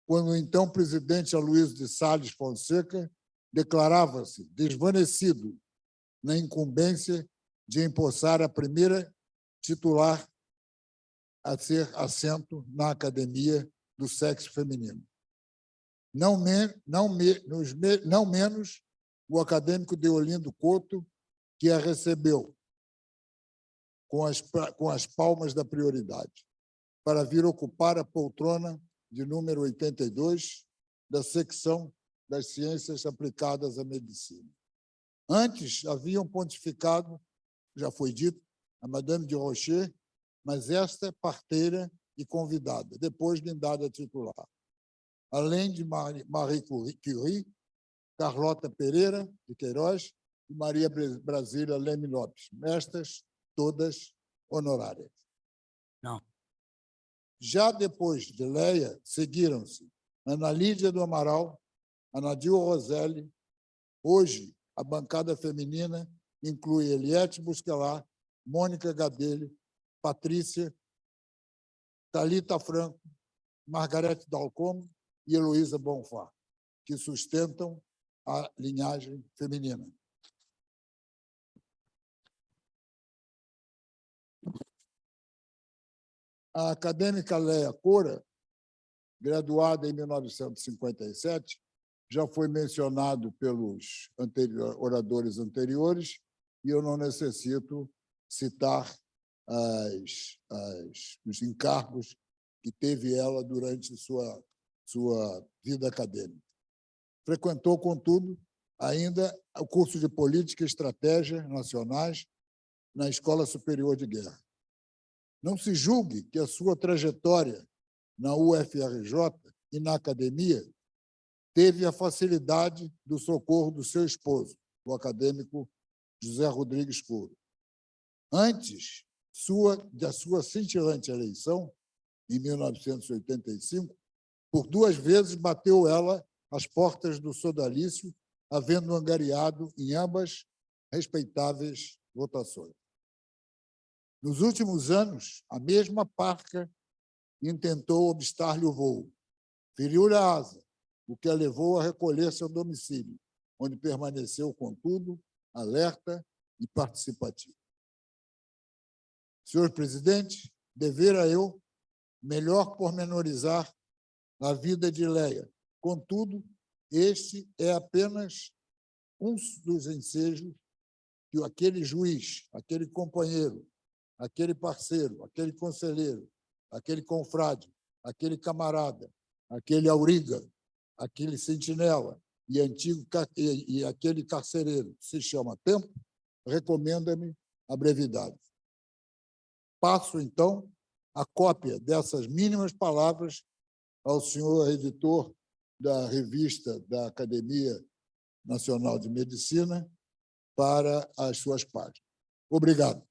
quando o então presidente Aloysio de Salles Fonseca declarava-se desvanecido na incumbência de empossar a primeira titular a ser assento na Academia do Sexo Feminino. Não menos o acadêmico Deolindo Couto, que a recebeu com as palmas da prioridade, para vir ocupar a poltrona de número 82 da secção das Ciências Aplicadas à Medicina. Antes, haviam pontificado, já foi dito, a Madame de Rocher, mas esta parteira e convidada, depois guindada titular. Além de Marie Curie, Carlota Pereira de Queiroz e Maria Brasília Leme Lopes, estas todas honorárias. Não. Já depois de Leia, seguiram-se Ana Lídia do Amaral, Anadil Roselli. Hoje, a bancada feminina inclui Eliette Busquelar, Mônica Gadelho, Patrícia, Thalita Franco, Margarete Dalcombe e Heloísa Bonfá, que sustentam a linhagem feminina. A acadêmica Leia Cora, graduada em 1957, já foi mencionado pelos oradores anteriores, e eu não necessito citar os encargos que teve ela durante sua vida acadêmica. Frequentou, contudo, ainda o curso de Política e Estratégia Nacionais na Escola Superior de Guerra. Não se julgue que a sua trajetória na UFRJ e na academia teve a facilidade do socorro do seu esposo, o acadêmico José Rodrigues Couro. Antes da sua cintilante eleição, em 1985, por 2 vezes bateu ela às portas do sodalício, havendo angariado em ambas respeitáveis votações. Nos últimos anos, a mesma parca intentou obstar-lhe o voo. Feriu-lhe a asa, o que a levou a recolher-se ao domicílio, onde permaneceu, contudo, alerta e participativa. Senhor presidente, devera eu melhor pormenorizar a vida de Leia. Contudo, este é apenas um dos ensejos que aquele juiz, aquele companheiro, aquele parceiro, aquele conselheiro, aquele confrade, aquele camarada, aquele auriga, aquele sentinela e aquele carcereiro, que se chama tempo, recomenda-me a brevidade. Passo, então, a cópia dessas mínimas palavras ao senhor editor da revista da Academia Nacional de Medicina para as suas páginas. Obrigado.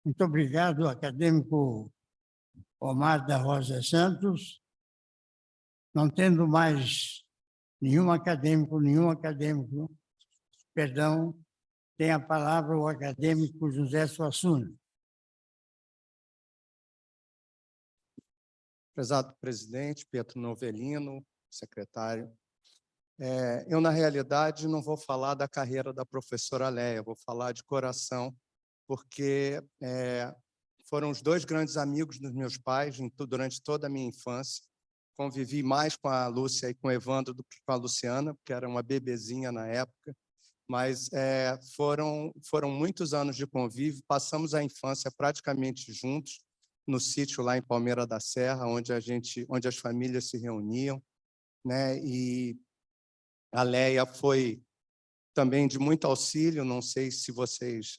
Muito obrigado, acadêmico Omar da Rosa Santos. Não tendo mais nenhum acadêmico, perdão, tem a palavra o acadêmico José Suassuna. Prezado presidente, Pietro Novelino, secretário, eu, na realidade, não vou falar da carreira da professora Leia, vou falar de coração, porque foram os 2 grandes amigos dos meus pais durante toda a minha infância. Convivi mais com a Lúcia e com o Evandro do que com a Luciana, porque era uma bebezinha na época, mas foram muitos anos de convívio, passamos a infância praticamente juntos, no sítio lá em Palmeira da Serra, onde as famílias se reuniam, né? E a Leia foi também de muito auxílio. Não sei se vocês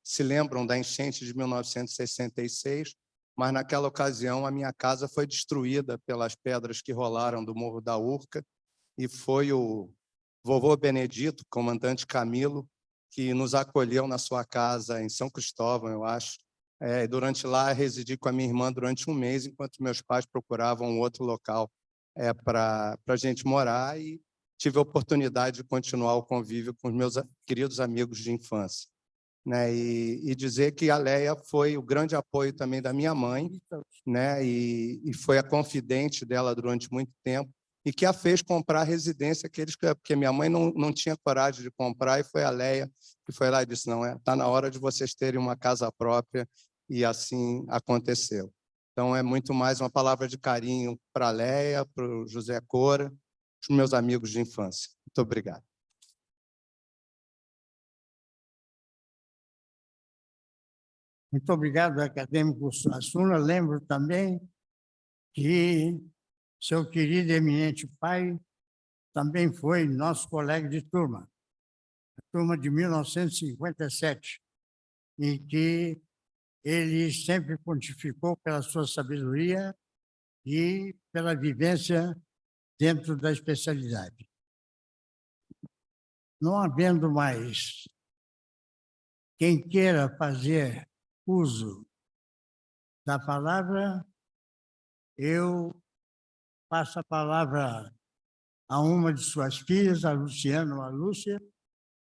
se lembram da enchente de 1966, mas naquela ocasião a minha casa foi destruída pelas pedras que rolaram do Morro da Urca, e foi o vovô Benedito, comandante Camilo, que nos acolheu na sua casa em São Cristóvão, eu acho. Durante lá, residi com a minha irmã durante um mês, enquanto meus pais procuravam um outro local para a gente morar, e tive a oportunidade de continuar o convívio com os meus queridos amigos de infância, né? E dizer que a Leia foi o grande apoio também da minha mãe, né? E foi a confidente dela durante muito tempo, e que a fez comprar a residência, porque minha mãe não tinha coragem de comprar, e foi a Leia que foi lá e disse: não, está na hora de vocês terem uma casa própria, e assim aconteceu. Então, é muito mais uma palavra de carinho para a Leia, para o José Cora, os meus amigos de infância. Muito obrigado. Muito obrigado, acadêmico Suassuna. Lembro também que seu querido e eminente pai também foi nosso colega de turma. turma de 1957, em que ele sempre pontificou pela sua sabedoria e pela vivência dentro da especialidade. Não havendo mais quem queira fazer uso da palavra, eu passo a palavra a uma de suas filhas, a Luciana ou a Lúcia,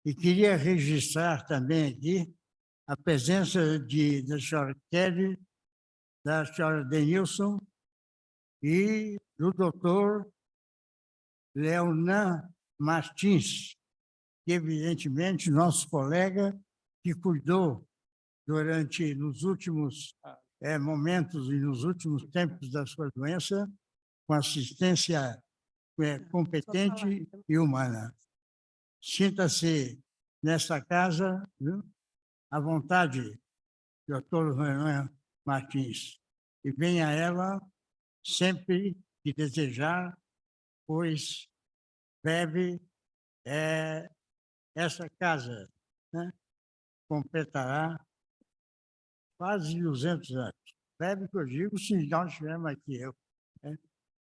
e queria registrar também aqui a presença da senhora Kelly, da senhora Denilson e do doutor Leonan Martins, que evidentemente nosso colega que cuidou nos últimos momentos e nos últimos tempos da sua doença, com assistência competente e humana. Sinta-se nesta casa, viu? À vontade, doutor Renan Martins, e venha ela sempre que desejar, pois breve essa casa, né, completará quase 200 anos. Breve que eu digo, se nós estivermos aqui, né?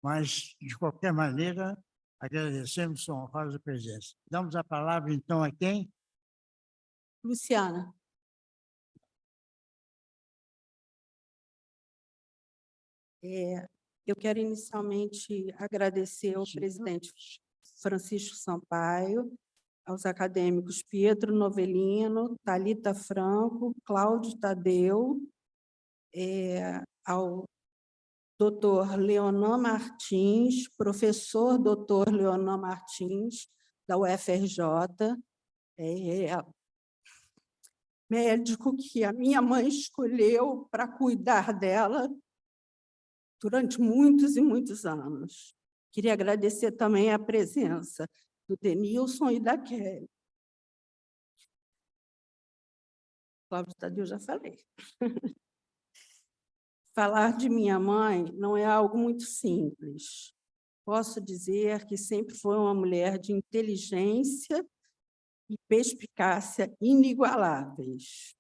Mas, de qualquer maneira, agradecemos sua honrosa presença. Damos a palavra, então, a quem? Luciana. Eu quero inicialmente agradecer ao presidente Francisco Sampaio, aos acadêmicos Pietro Novelino, Thalita Franco, Cláudio Tadeu, ao doutor Leonan Martins, professor doutor Leonan Martins, da UFRJ, médico que a minha mãe escolheu para cuidar dela durante muitos e muitos anos. Queria agradecer também a presença do Denilson e da Kelly. Cláudio Tadeu, já falei. Falar de minha mãe não é algo muito simples. Posso dizer que sempre foi uma mulher de inteligência e perspicácia inigualáveis.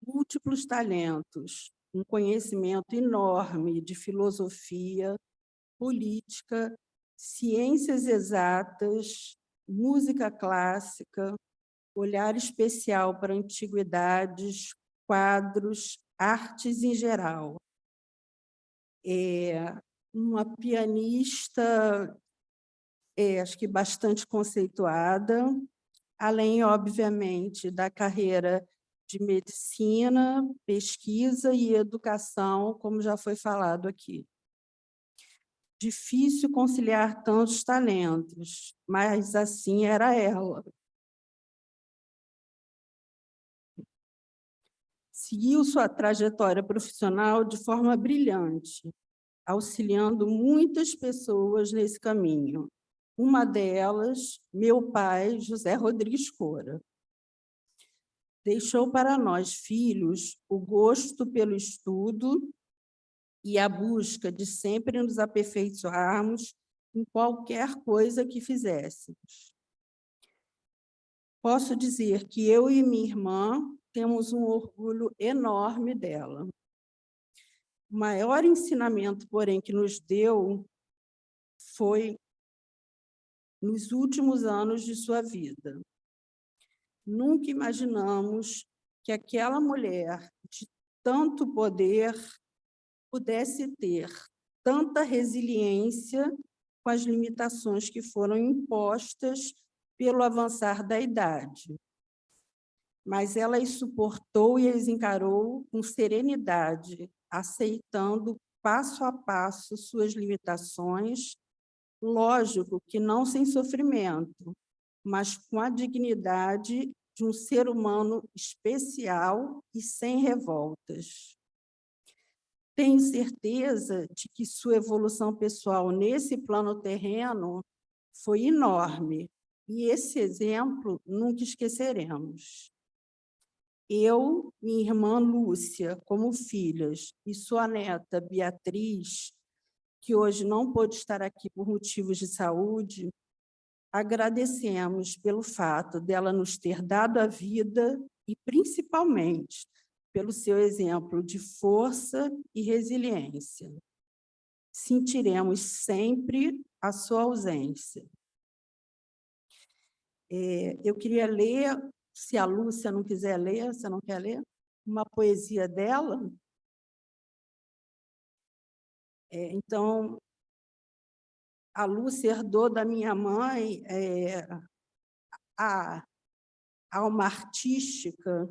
Múltiplos talentos, um conhecimento enorme de filosofia, política, ciências exatas, música clássica, olhar especial para antiguidades, quadros, artes em geral. Uma pianista, acho que bastante conceituada, além, obviamente, da carreira de medicina, pesquisa e educação, como já foi falado aqui. Difícil conciliar tantos talentos, mas assim era ela. Seguiu sua trajetória profissional de forma brilhante, auxiliando muitas pessoas nesse caminho. Uma delas, meu pai, José Rodrigues Cora. Deixou para nós, filhos, o gosto pelo estudo e a busca de sempre nos aperfeiçoarmos em qualquer coisa que fizéssemos. Posso dizer que eu e minha irmã temos um orgulho enorme dela. O maior ensinamento, porém, que nos deu foi nos últimos anos de sua vida. Nunca imaginamos que aquela mulher de tanto poder pudesse ter tanta resiliência com as limitações que foram impostas pelo avançar da idade. Mas ela as suportou e as encarou com serenidade, aceitando passo a passo suas limitações, lógico que não sem sofrimento, mas com a dignidade de um ser humano especial e sem revoltas. Tenho certeza de que sua evolução pessoal nesse plano terreno foi enorme, e esse exemplo nunca esqueceremos. Eu, minha irmã Lúcia, como filhas, e sua neta Beatriz, que hoje não pôde estar aqui por motivos de saúde, agradecemos pelo fato dela nos ter dado a vida e, principalmente, pelo seu exemplo de força e resiliência. Sentiremos sempre a sua ausência. Eu queria ler, se a Lúcia não quiser ler, você não quer ler, uma poesia dela. Então, a Lúcia herdou da minha mãe a alma artística,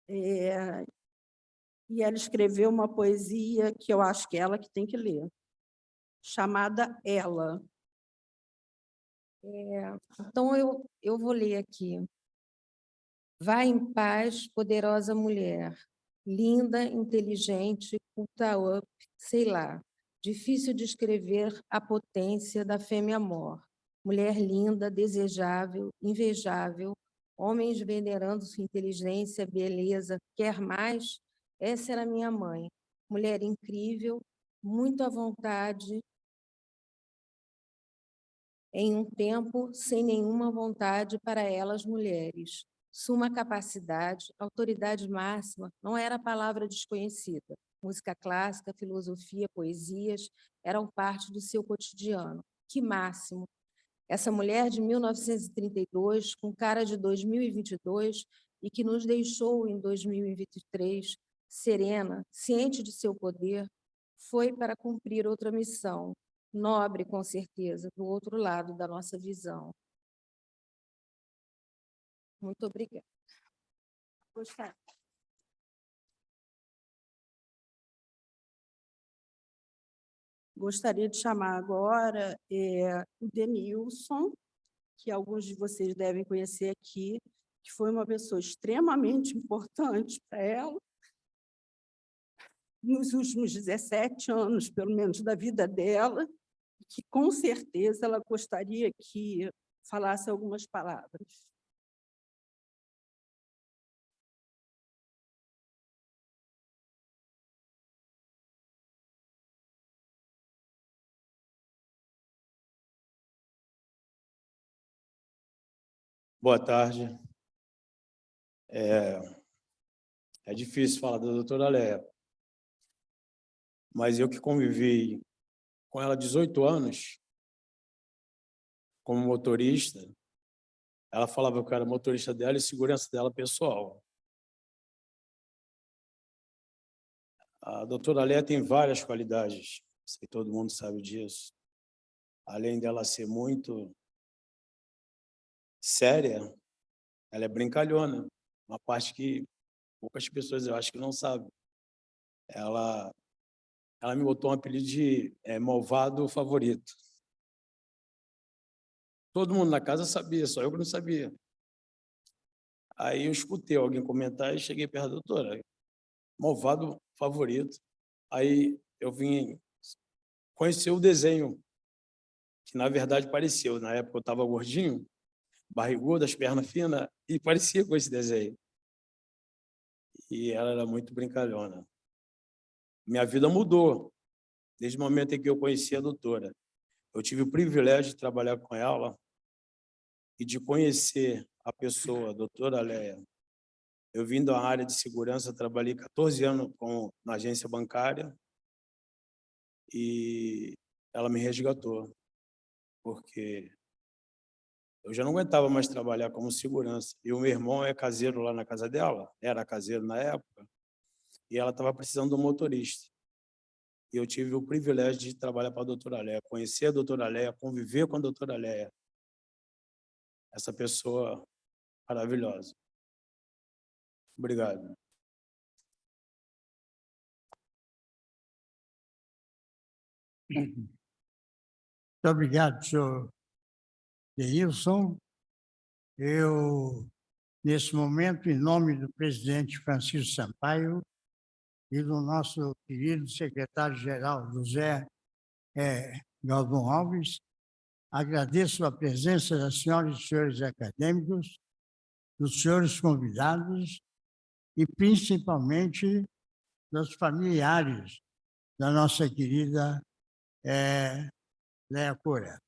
e ela escreveu uma poesia que eu acho que é ela que tem que ler, chamada Ela. Então, eu vou ler aqui. Vai em paz, poderosa mulher, linda, inteligente, culta up, sei lá, difícil de escrever a potência da fêmea-mor. Mulher linda, desejável, invejável, homens venerando sua inteligência, beleza, quer mais? Essa era minha mãe, mulher incrível, muito à vontade, em um tempo sem nenhuma vontade para elas mulheres. Suma capacidade, autoridade máxima, não era palavra desconhecida. Música clássica, filosofia, poesias eram parte do seu cotidiano. Que máximo! Essa mulher de 1932, com cara de 2022, e que nos deixou em 2023, serena, ciente de seu poder, foi para cumprir outra missão, nobre, com certeza, do outro lado da nossa visão. Muito obrigada. Gostaria de chamar agora o Denilson, que alguns de vocês devem conhecer aqui, que foi uma pessoa extremamente importante para ela, nos últimos 17 anos, pelo menos, da vida dela, que com certeza ela gostaria que falasse algumas palavras. Boa tarde. É difícil falar da doutora Leia, mas eu que convivi com ela 18 anos, como motorista, ela falava que eu era motorista dela e segurança dela pessoal. A doutora Leia tem várias qualidades, sei que todo mundo sabe disso. Além dela ser muito séria, ela é brincalhona, uma parte que poucas pessoas eu acho que não sabem. Ela me botou um apelido de malvado favorito. Todo mundo na casa sabia, só eu que não sabia. Aí eu escutei alguém comentar e cheguei perto da doutora. Malvado favorito. Aí eu vim conhecer o desenho, que na verdade pareceu. Na época eu estava gordinho, barrigudo, as pernas finas, e parecia com esse desenho. E ela era muito brincalhona. Minha vida mudou desde o momento em que eu conheci a doutora. Eu tive o privilégio de trabalhar com ela e de conhecer a pessoa, a doutora Leia. Eu vim da área de segurança, trabalhei 14 anos na agência bancária e ela me resgatou, porque eu já não aguentava mais trabalhar como segurança. E o meu irmão é caseiro lá na casa dela, era caseiro na época, e ela estava precisando de um motorista. E eu tive o privilégio de trabalhar para a doutora Leia, conhecer a doutora Leia, conviver com a doutora Leia. Essa pessoa maravilhosa. Obrigado. Muito obrigado, senhor Denilson. Eu, nesse momento, em nome do presidente Francisco Sampaio e do nosso querido secretário-geral José Galvão Alves, agradeço a presença das senhoras e senhores acadêmicos, dos senhores convidados e, principalmente, dos familiares da nossa querida Leia Cora.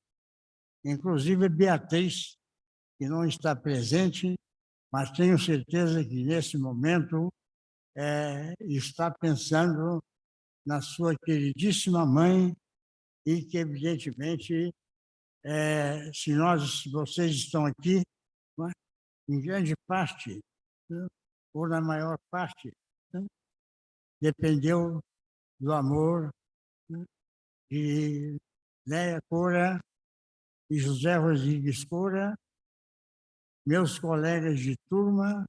inclusive Beatriz, que não está presente, mas tenho certeza que, nesse momento, está pensando na sua queridíssima mãe e que, evidentemente, se vocês estão aqui, não é? Em grande parte, né, ou na maior parte, né, dependeu do amor, né, de Léia Cora e José Rodrigues Cora, meus colegas de turma.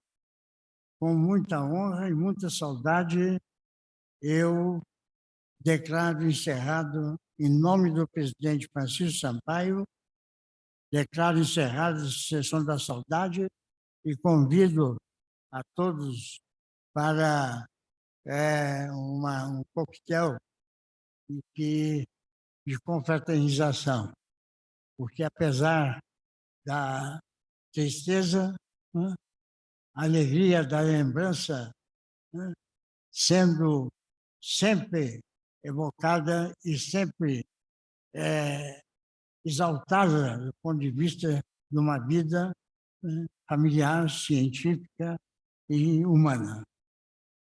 Com muita honra e muita saudade, eu declaro encerrado, em nome do presidente Francisco Sampaio, declaro encerrada a sessão da saudade e convido a todos para um coquetel de confraternização, porque, apesar da tristeza, né, a alegria da lembrança, né, sendo sempre evocada e sempre exaltada do ponto de vista de uma vida familiar, científica e humana.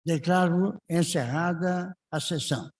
Declaro encerrada a sessão.